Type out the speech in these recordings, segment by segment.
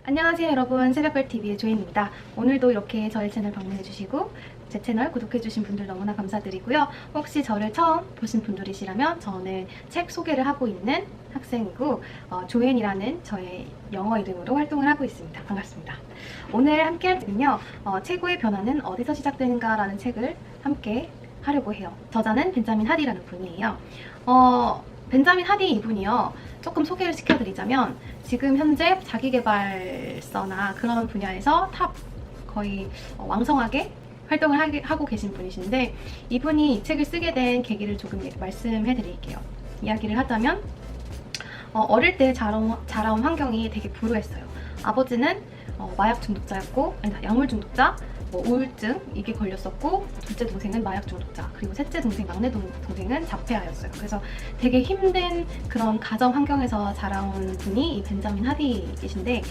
안녕하세요 여러분, 새벽별TV의 조인입니다. 오늘도 이렇게 저의 채널 방문해주시고 제 채널 구독해주신 분들 너무나 감사드리고요. 혹시 저를 처음 보신 분들이시라면 저는 책 소개를 하고 있는 학생이고 조앤이라는 저의 영어 이름으로 활동을 하고 있습니다. 반갑습니다. 오늘 함께 할 책은요, 최고의 변화는 어디서 시작되는가 라는 책을 함께 하려고 해요. 저자는 벤자민 하디라는 분이에요. 벤자민 하디 이분이요, 조금 소개를 시켜드리자면 지금 현재 자기계발서나 그런 분야에서 탑 거의 왕성하게 활동을 하고 계신 분이신데, 이분이 이 책을 쓰게 된 계기를 조금 말씀해 드릴게요. 이야기를 하자면 어릴 때 자라온 환경이 되게 불우했어요. 아버지는 마약 중독자였고, 아니다, 약물 중독자, 우울증 이게 걸렸었고, 둘째 동생은 마약 중독자, 그리고 셋째 동생, 막내 동생은 자폐아였어요. 그래서 되게 힘든 그런 가정 환경에서 자라온 분이 이 벤자민 하디이신데,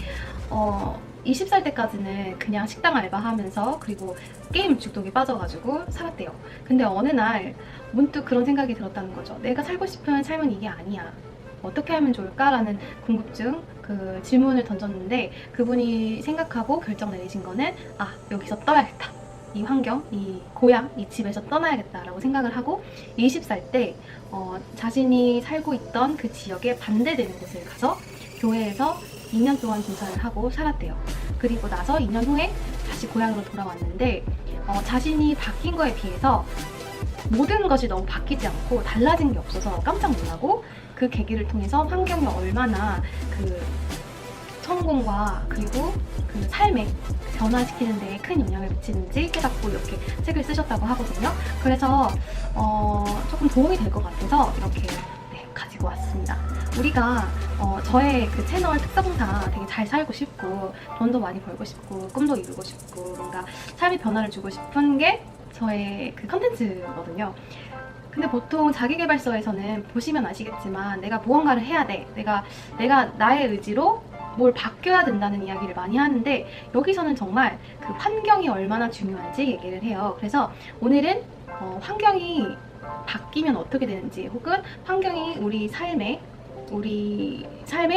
20살 때까지는 그냥 식당 알바하면서 그리고 게임 중독에 빠져가지고 살았대요. 근데 어느 날 문득 그런 생각이 들었다는 거죠. 내가 살고 싶은 삶은 이게 아니야. 어떻게 하면 좋을까라는 궁금증, 그 질문을 던졌는데, 그분이 생각하고 결정 내리신 거는 여기서 떠야겠다. 이 환경, 이 고향, 이 집에서 떠나야겠다라고 생각을 하고 20살 때 자신이 살고 있던 그 지역에 반대되는 곳을 가서 교회에서 2년 동안 봉사를 하고 살았대요. 그리고 나서 2년 후에 다시 고향으로 돌아왔는데 자신이 바뀐 거에 비해서 모든 것이 너무 바뀌지 않고 달라진 게 없어서 깜짝 놀라고, 그 계기를 통해서 환경이 얼마나 그 성공과 그리고 그 삶에 변화시키는 데에 큰 영향을 미치는지 깨닫고 이렇게 책을 쓰셨다고 하거든요. 그래서 조금 도움이 될 것 같아서 이렇게 가지고 왔습니다. 우리가 저의 그 채널 특성상 되게 잘 살고 싶고 돈도 많이 벌고 싶고 꿈도 이루고 싶고 뭔가 삶의 변화를 주고 싶은 게 저의 그 컨텐츠거든요. 근데 보통 자기계발서에서는 보시면 아시겠지만 내가 무언가를 해야 돼, 내가 나의 의지로 뭘 바뀌어야 된다는 이야기를 많이 하는데, 여기서는 정말 그 환경이 얼마나 중요한지 얘기를 해요. 그래서 오늘은 환경이 바뀌면 어떻게 되는지, 혹은 환경이 우리 삶에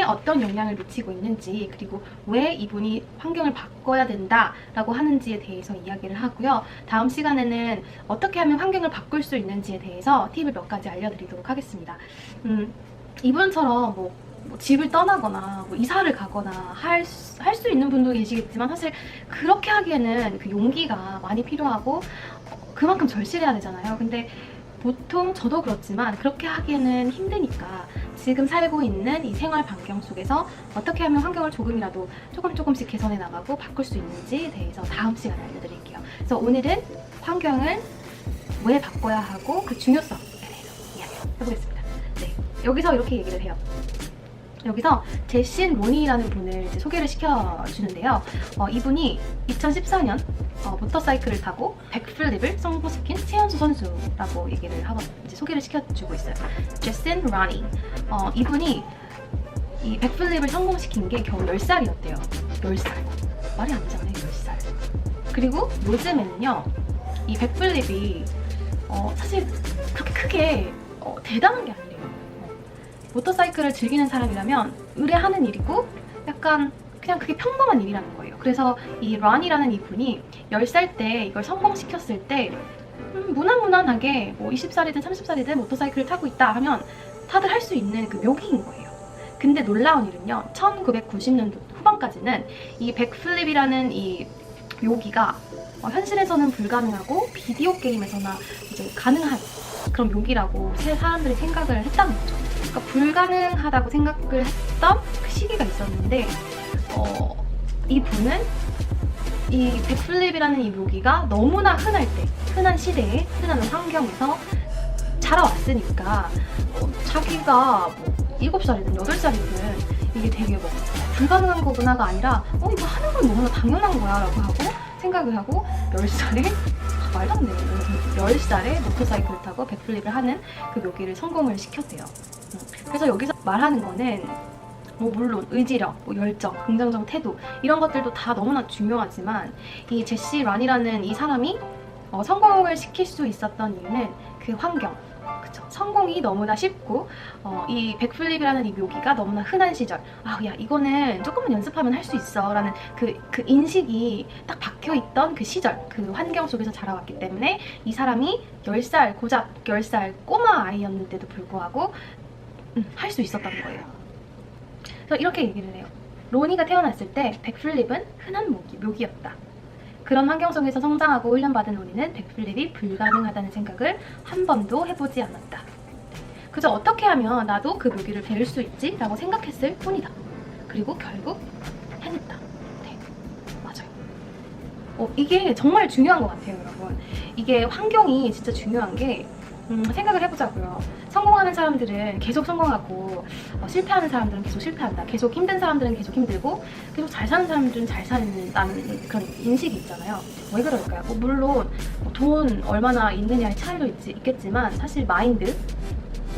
어떤 영향을 미치고 있는지, 그리고 왜 이분이 환경을 바꿔야 된다라고 하는지에 대해서 이야기를 하고요. 다음 시간에는 어떻게 하면 환경을 바꿀 수 있는지에 대해서 팁을 몇 가지 알려드리도록 하겠습니다. 이분처럼 집을 떠나거나 이사를 가거나 할 수 있는 분도 계시겠지만, 사실 그렇게 하기에는 그 용기가 많이 필요하고 그만큼 절실해야 되잖아요. 근데 보통 저도 그렇지만 그렇게 하기에는 힘드니까 지금 살고 있는 이 생활 반경 속에서 어떻게 하면 환경을 조금이라도 조금씩 개선해 나가고 바꿀 수 있는지에 대해서 다음 시간에 알려드릴게요. 그래서 오늘은 환경을 왜 바꿔야 하고 그 중요성에 대해서 이야기를 해보겠습니다. 네, 여기서 이렇게 얘기를 해요. 여기서 제시 로니라는 분을 이제 소개를 시켜주는데요. 이분이 2014년 모터사이클을 타고 백플립을 성공시킨 최연소 선수라고 얘기를 하고 이제 소개를 시켜주고 있어요. 제시 로니. 이분이 이 백플립을 성공시킨 게 겨우 10살이었대요. 10살. 말이 안 되잖아요, 10살. 그리고 요즘에는요, 이 백플립이 사실 그렇게 크게 대단한 게 아니에요. 모터사이클을 즐기는 사람이라면 의뢰하는 일이고 약간 그냥 그게 평범한 일이라는 거예요. 그래서 이 런이라는 이분이 10살 때 이걸 성공시켰을 때 무난무난하게 20살이든 30살이든 모터사이클을 타고 있다 하면 다들 할 수 있는 그 묘기인 거예요. 근데 놀라운 일은요, 1990년도 후반까지는 이 백플립이라는 이 묘기가 현실에서는 불가능하고 비디오 게임에서나 이제 가능한 그런 묘기라고 사람들이 생각을 했다는 거죠. 그러니까 불가능하다고 생각을 했던 그 시기가 있었는데, 이 분은 이 백플립이라는 이 묘기가 너무나 흔한 시대에, 흔한 환경에서 자라왔으니까 자기가 7살이든 8살이든 이게 되게 불가능한 거구나가 아니라 이거 하는 건 너무나 당연한 거야 라고 하고 생각을 하고 10살에 말도 안 돼요. 10살에 모터사이클을 타고 백플립을 하는 그 묘기를 성공을 시켰대요. 그래서 여기서 말하는 거는 물론 의지력, 열정, 긍정적 태도 이런 것들도 다 너무나 중요하지만, 이 제시 런이라는 이 사람이 성공을 시킬 수 있었던 이유는 그 환경, 그쵸? 성공이 너무나 쉽고 이 백플립이라는 이 묘기가 너무나 흔한 시절, 아, 야, 이거는 조금만 연습하면 할 수 있어 라는 그 인식이 딱 박혀있던 그 시절, 그 환경 속에서 자라왔기 때문에 이 사람이 10살, 고작 10살 꼬마 아이였는데도 불구하고 할 수 있었던 거예요. 그래서 이렇게 얘기를 해요. 로니가 태어났을 때 백플립은 흔한 묘기였다. 그런 환경 속에서 성장하고 훈련받은 로니는 백플립이 불가능하다는 생각을 한 번도 해보지 않았다. 그저 어떻게 하면 나도 그 묘기를 배울 수 있지? 라고 생각했을 뿐이다. 그리고 결국 해냈다. 네, 맞아요. 이게 정말 중요한 것 같아요, 여러분. 이게 환경이 진짜 중요한 게 생각을 해보자고요. 성공하는 사람들은 계속 성공하고 실패하는 사람들은 계속 실패한다. 계속 힘든 사람들은 계속 힘들고 계속 잘 사는 사람들은 잘 사는다는 그런 인식이 있잖아요. 왜 그럴까요? 물론 돈 얼마나 있느냐의 차이도 있겠지만 사실 마인드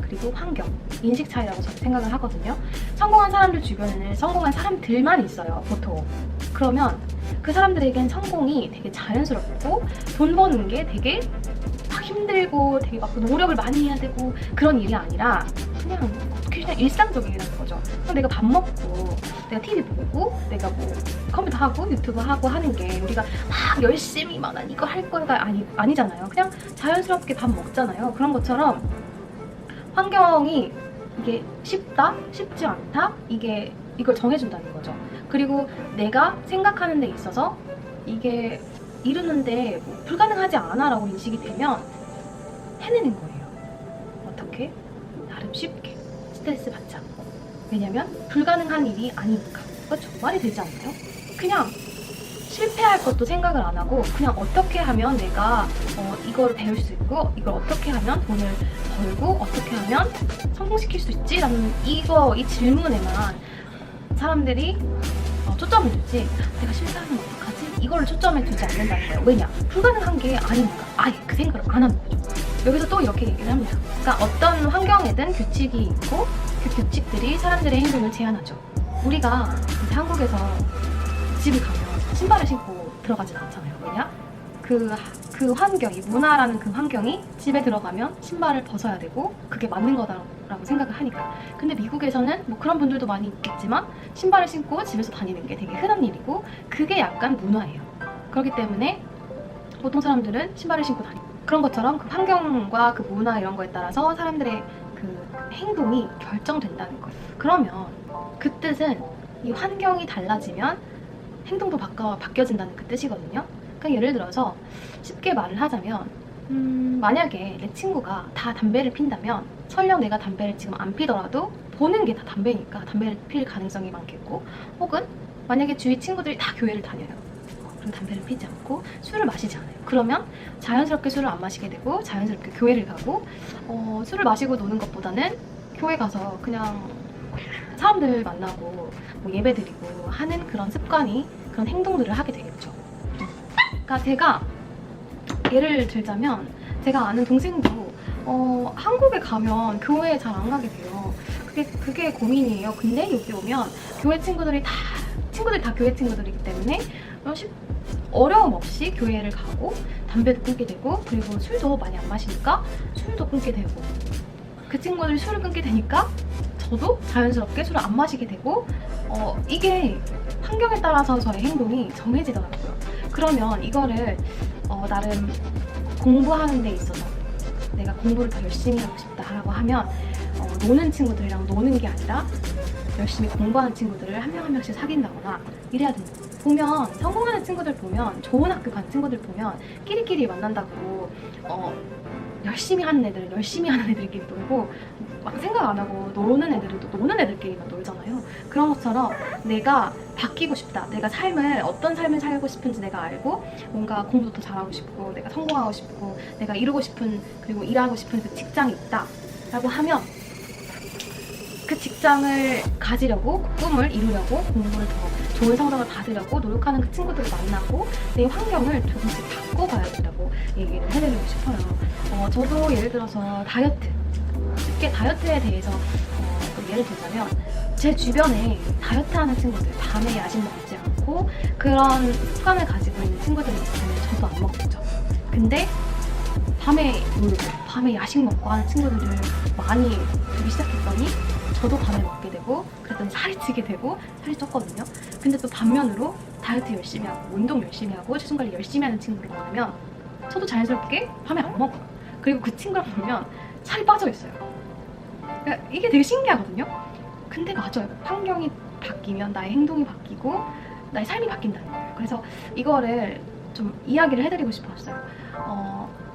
그리고 환경, 인식 차이라고 저는 생각을 하거든요. 성공한 사람들 주변에는 성공한 사람들만 있어요, 보통. 그러면 그 사람들에겐 성공이 되게 자연스럽고 돈 버는 게 되게 힘들고 되게 막 노력을 많이 해야 되고 그런 일이 아니라 그냥 일상적이라는 거죠. 그냥 내가 밥 먹고 내가 TV 보고 내가 뭐 컴퓨터 하고 유튜브 하고 하는 게 우리가 막 열심히 막 난 이거 할 거가 아니잖아요. 그냥 자연스럽게 밥 먹잖아요. 그런 것처럼 환경이 이게 쉽다? 쉽지 않다? 이걸 정해준다는 거죠. 그리고 내가 생각하는 데 있어서 이게 이루는데 뭐 불가능하지 않아 라고 인식이 되면 해내는 거예요. 어떻게? 나름 쉽게 스트레스 받지 않고. 왜냐면 불가능한 일이 아니니까. 그거 정말이 되지 않나요? 그냥 실패할 것도 생각을 안 하고 그냥 어떻게 하면 내가 이걸 배울 수 있고 이걸 어떻게 하면 돈을 벌고 어떻게 하면 성공시킬 수 있지? 라는 이 질문에만 사람들이 초점을 두지, 내가 실패하면 어떡하지? 이거를 초점에 두지 않는다는 거예요. 왜냐? 불가능한 게 아니니까 아예 그 생각을 안 하는 거죠. 여기서 또 이렇게 얘기를 합니다. 그러니까 어떤 환경에든 규칙이 있고 그 규칙들이 사람들의 행동을 제한하죠. 우리가 이제 한국에서 집을 가면 신발을 신고 들어가진 않잖아요. 왜냐? 그 환경, 이 문화라는 그 환경이 집에 들어가면 신발을 벗어야 되고 그게 맞는 거다라고 생각을 하니까. 근데 미국에서는 뭐 그런 분들도 많이 있겠지만 신발을 신고 집에서 다니는 게 되게 흔한 일이고 그게 약간 문화예요. 그렇기 때문에 보통 사람들은 신발을 신고 다니고, 그런 것처럼 그 환경과 그 문화 이런 거에 따라서 사람들의 그 행동이 결정된다는 거예요. 그러면 그 뜻은 이 환경이 달라지면 행동도 바뀌어진다는 그 뜻이거든요. 그러니까 예를 들어서 쉽게 말을 하자면 만약에 내 친구가 다 담배를 핀다면 설령 내가 담배를 지금 안 피더라도 보는 게 다 담배니까 담배를 필 가능성이 많겠고, 혹은 만약에 주위 친구들이 다 교회를 다녀요. 그리고 담배를 피지 않고 술을 마시지 않아요. 그러면 자연스럽게 술을 안 마시게 되고 자연스럽게 교회를 가고 술을 마시고 노는 것보다는 교회 가서 그냥 사람들 만나고 뭐 예배 드리고 하는 그런 습관이, 그런 행동들을 하게 되겠죠. 그러니까 제가 예를 들자면 제가 아는 동생도 한국에 가면 교회에 잘 안 가게 돼요. 그게 고민이에요. 근데 여기 오면 교회 친구들이 다 교회 친구들이기 때문에 어려움 없이 교회를 가고 담배도 끊게 되고 그리고 술도 많이 안 마시니까 술도 끊게 되고, 그 친구들이 술을 끊게 되니까 저도 자연스럽게 술을 안 마시게 되고 이게 환경에 따라서 저의 행동이 정해지더라고요. 그러면 이거를 나름 공부하는 데 있어서 내가 공부를 더 열심히 하고 싶다라고 하면 노는 친구들이랑 노는 게 아니라 열심히 공부하는 친구들을 한 명 한 명씩 사귄다거나 이래야 된다. 보면 성공하는 친구들 보면, 좋은 학교 간 친구들 보면 끼리끼리 만난다고 열심히 하는 애들은 열심히 하는 애들끼리 놀고 막 생각 안 하고 노는 애들은 또 노는 애들끼리만 놀잖아요. 그런 것처럼 내가 바뀌고 싶다, 내가 어떤 삶을 살고 싶은지 내가 알고 뭔가 공부도 더 잘하고 싶고 내가 성공하고 싶고 내가 이루고 싶은, 그리고 일하고 싶은 그 직장이 있다 라고 하면 그 직장을 가지려고, 그 꿈을 이루려고 공부를 더 좋은 성적을 받으려고 노력하는 그 친구들을 만나고 내 환경을 조금씩 바꿔봐야 된다고 얘기를 해드리고 싶어요. 저도 예를 들어서 쉽게 다이어트에 대해서 예를 들자면 제 주변에 다이어트하는 친구들, 밤에 야식 먹지 않고 그런 습관을 가지고 있는 친구들이 있으면 저도 안 먹겠죠. 근데 밤에 놀고 밤에 야식 먹고 하는 친구들을 많이 보기 시작했더니 저도 밤에 먹게 되고 그랬더니 살이 찌게 되고 살이 쪘거든요. 근데 또 반면으로 다이어트 열심히 하고 운동 열심히 하고 체중 관리 열심히 하는 친구를 만나면 저도 자연스럽게 밤에 안 먹어요. 그리고 그 친구랑 보면 살이 빠져 있어요. 그러니까 이게 되게 신기하거든요. 근데 맞아요. 환경이 바뀌면 나의 행동이 바뀌고 나의 삶이 바뀐다는 거예요. 그래서 이거를 좀 이야기를 해드리고 싶었어요.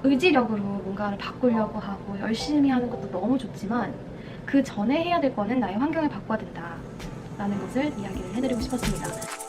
의지력으로 뭔가를 바꾸려고 하고 열심히 하는 것도 너무 좋지만 그 전에 해야 될 거는 나의 환경을 바꿔야 된다라는 것을 이야기를 해드리고 싶었습니다.